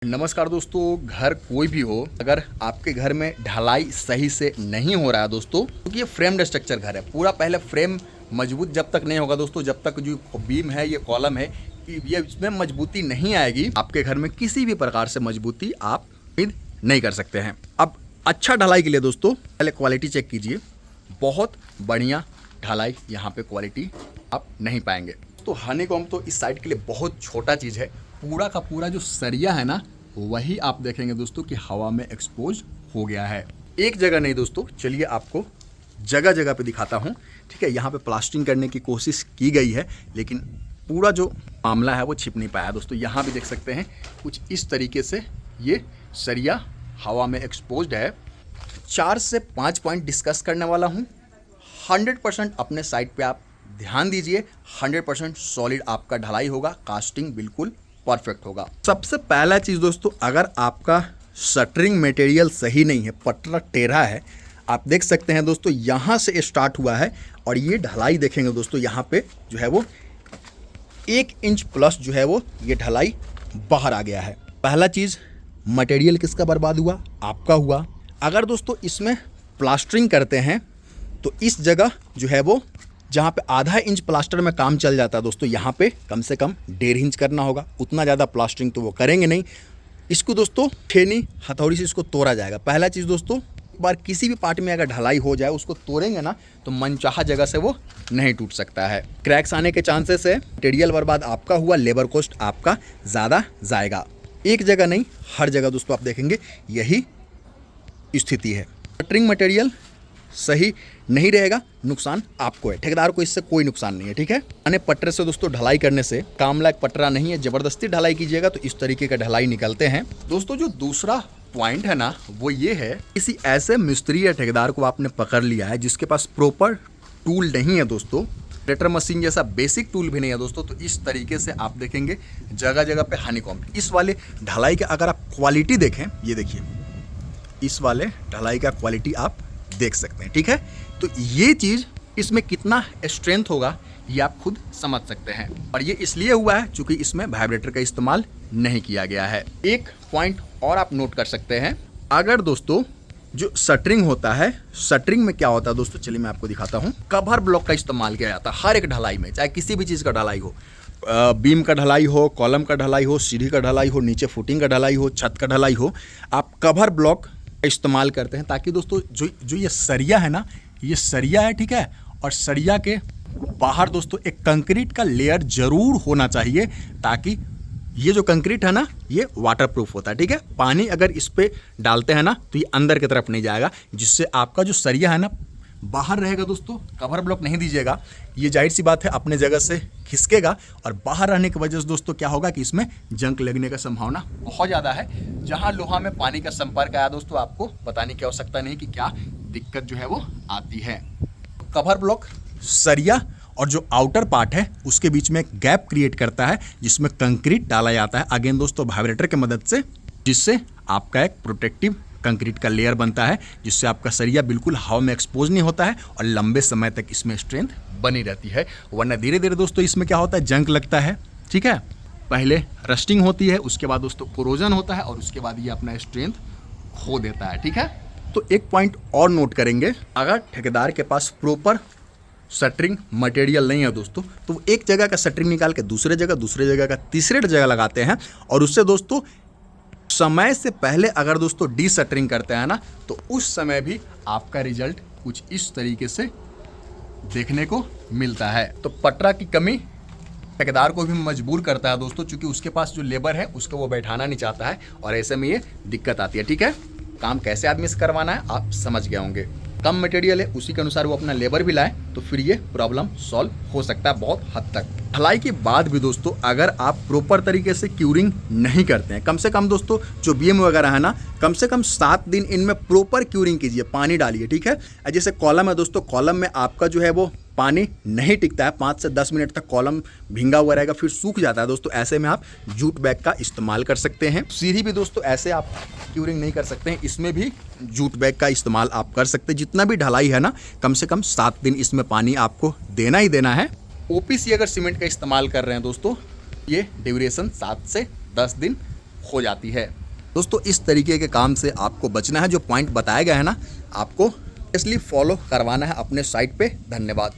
नमस्कार दोस्तों, घर कोई भी हो, अगर आपके घर में ढलाई सही से नहीं हो रहा है दोस्तों, क्योंकि ये फ्रेम्ड स्ट्रक्चर घर है। पूरा पहले फ्रेम मजबूत जब तक नहीं होगा दोस्तों, जब तक जो बीम है, ये कॉलम है, ये इसमें मजबूती नहीं आएगी, आपके घर में किसी भी प्रकार से मजबूती आप उम्मीद नहीं कर सकते हैं। अब अच्छा ढलाई के लिए दोस्तों पहले क्वालिटी चेक कीजिए। बहुत बढ़िया ढलाई यहाँ पे क्वालिटी आप नहीं पाएंगे। तो हनीकॉम्ब तो इस साइड के लिए बहुत छोटा चीज़ है। पूरा का पूरा जो सरिया है ना, वही आप देखेंगे दोस्तों कि हवा में एक्सपोज हो गया है। एक जगह नहीं दोस्तों, चलिए आपको जगह जगह पे दिखाता हूँ। ठीक है, यहाँ पे प्लास्टरिंग करने की कोशिश की गई है, लेकिन पूरा जो मामला है वो छिप नहीं पाया दोस्तों। यहाँ भी देख सकते हैं कुछ इस तरीके से ये सरिया हवा में एक्सपोज्ड है। 4 से 5 पॉइंट डिस्कस करने वाला हूँ। 100% अपने साइड पे आप ध्यान दीजिए। 100% सॉलिड आपका ढलाई होगा, कास्टिंग बिल्कुल परफेक्ट होगा। सबसे पहला चीज़ दोस्तों, अगर आपका शटरिंग मटेरियल सही नहीं है, पटरा टेढ़ा है, आप देख सकते हैं दोस्तों यहाँ से स्टार्ट हुआ है और ये ढलाई देखेंगे दोस्तों, यहाँ पे जो है वो 1 इंच प्लस जो है वो ये ढलाई बाहर आ गया है। पहला चीज़, मटेरियल किसका बर्बाद हुआ? आपका हुआ। अगर दोस्तों इसमें प्लास्टरिंग करते हैं तो इस जगह जो है वो जहाँ पे आधा इंच प्लास्टर में काम चल जाता है दोस्तों, यहाँ पे कम से कम 1.5 इंच करना होगा। उतना ज़्यादा प्लास्टरिंग तो वो करेंगे नहीं। इसको दोस्तों छेनी हथौड़ी से इसको तोड़ा जाएगा। पहला चीज़ दोस्तों, एक बार किसी भी पार्ट में अगर ढलाई हो जाए, उसको तोड़ेंगे ना तो मनचाहा जगह से वो नहीं टूट सकता है। क्रैक्स आने के चांसेस है। मटेरियल बर्बाद आपका हुआ, लेबर कॉस्ट आपका ज़्यादा जाएगा। एक जगह नहीं, हर जगह दोस्तों आप देखेंगे यही स्थिति है। शटरिंग मटेरियल सही नहीं रहेगा, नुकसान आपको है, ठेकेदार को इससे कोई नुकसान नहीं है। ठीक है, अने पटरे से दोस्तों ढलाई करने से काम लायक पटरा नहीं है। जबरदस्ती ढलाई कीजिएगा तो इस तरीके का ढलाई निकलते हैं दोस्तों। जो दूसरा पॉइंट है ना, वो ये है, किसी ऐसे मिस्त्री या ठेकेदार को आपने पकड़ लिया है जिसके पास प्रॉपर टूल नहीं है दोस्तों, ट्रेक्टर मशीन जैसा बेसिक टूल भी नहीं है दोस्तों, तो इस तरीके से आप देखेंगे जगह जगह पे हनीकॉम्ब। इस वाले ढलाई का अगर आप क्वालिटी देखें, ये देखिए, इस वाले ढलाई का क्वालिटी आप देख सकते हैं। ठीक है, तो ये चीज़ इसमें कितना स्ट्रेंथ होगा ये आप खुद समझ सकते हैं। और ये इसलिए हुआ है क्योंकि इसमें वाइब्रेटर का इस्तेमाल नहीं किया गया है। एक पॉइंट और आप नोट कर सकते हैं, अगर दोस्तों जो शटरिंग होता है, शटरिंग में क्या होता है दोस्तों, चलिए मैं आपको दिखाता हूँ। कवर ब्लॉक का इस्तेमाल किया जाता है हर एक ढलाई में, चाहे किसी भी चीज़ का ढलाई हो, बीम का ढलाई हो, कॉलम का ढलाई हो, सीढ़ी का ढलाई हो, नीचे फुटिंग का ढलाई हो, छत का ढलाई हो, आप कवर ब्लॉक इस्तेमाल करते हैं ताकि दोस्तों जो ये सरिया है ना, ये सरिया है, ठीक है, और सरिया के बाहर दोस्तों एक कंक्रीट का लेयर जरूर होना चाहिए, ताकि ये जो कंक्रीट है ना, ये वाटरप्रूफ होता है। ठीक है, पानी अगर इस पे डालते हैं ना तो ये अंदर की तरफ नहीं जाएगा, जिससे आपका जो सरिया है ना बाहर रहेगा दोस्तों। कवर ब्लॉक नहीं दीजिएगा, ये जाहिर सी बात है अपने जगह से खिसकेगा, और बाहर रहने की वजह से दोस्तों क्या होगा कि इसमें जंग लगने का संभावना बहुत ज़्यादा है। जहां लोहा में पानी का संपर्क आया दोस्तों, आपको बताने की आवश्यकता नहीं कि क्या दिक्कत जो है वो आती है। कवर ब्लॉक सरिया और जो आउटर पार्ट है उसके बीच में एक गैप क्रिएट करता है, जिसमें कंक्रीट डाला जाता है, अगेन दोस्तों वाइब्रेटर की मदद से, जिससे आपका एक प्रोटेक्टिव कंक्रीट का लेयर बनता है, जिससे आपका सरिया बिल्कुल हवा में एक्सपोज नहीं होता है और लंबे समय तक इसमें स्ट्रेंथ बनी रहती है। वरना धीरे धीरे दोस्तों इसमें क्या होता है, जंग लगता है। ठीक है, पहले रस्टिंग होती है, उसके बाद दोस्तों कोरोजन होता है, और उसके बाद ये अपना स्ट्रेंथ खो देता है। ठीक है, तो एक पॉइंट और नोट करेंगे, अगर ठेकेदार के पास प्रॉपर शटरिंग मटेरियल नहीं है दोस्तों, तो वो एक जगह का शटरिंग निकाल के दूसरे जगह का तीसरे जगह लगाते हैं, और उससे दोस्तों समय से पहले अगर दोस्तों डी शटरिंग करते हैं ना, तो उस समय भी आपका रिजल्ट कुछ इस तरीके से देखने को मिलता है। तो पटरा की कमी ठेकेदार को भी मजबूर करता है दोस्तों, क्योंकि उसके पास जो लेबर है उसको वो बैठाना नहीं चाहता है, और ऐसे में ये दिक्कत आती है। ठीक है, काम कैसे आदमी से करवाना है आप समझ गए होंगे। कम मटेरियल है, उसी के अनुसार वो अपना लेबर भी लाए तो फिर ये प्रॉब्लम सॉल्व हो सकता है बहुत हद तक। ढलाई के बाद भी दोस्तों अगर आप प्रॉपर तरीके से क्यूरिंग नहीं करते हैं, कम से कम दोस्तों जो बीएम वगैरह है ना, कम से कम 7 दिन इनमें प्रॉपर क्यूरिंग कीजिए, पानी डालिए। ठीक है, जैसे कॉलम है दोस्तों, कॉलम में आपका जो है वो पानी नहीं टिकता है, 5 से 10 मिनट तक कॉलम भींगा हुआ रहेगा, फिर सूख जाता है दोस्तों। ऐसे में आप जूट बैग का इस्तेमाल कर सकते हैं। सीढ़ी भी दोस्तों ऐसे आप क्यूरिंग नहीं कर सकते हैं, इसमें भी जूट बैग का इस्तेमाल आप कर सकते हैं। जितना भी ढलाई है ना, कम से कम 7 दिन इसमें पानी आपको देना ही देना है। ओपीसी अगर सीमेंट का इस्तेमाल कर रहे हैं दोस्तों, ये ड्यूरेशन 7 से 10 दिन हो जाती है। दोस्तों इस तरीके के काम से आपको बचना है। जो पॉइंट बताया गया है ना, आपको इसलिए फॉलो करवाना है अपने साइट पे। धन्यवाद।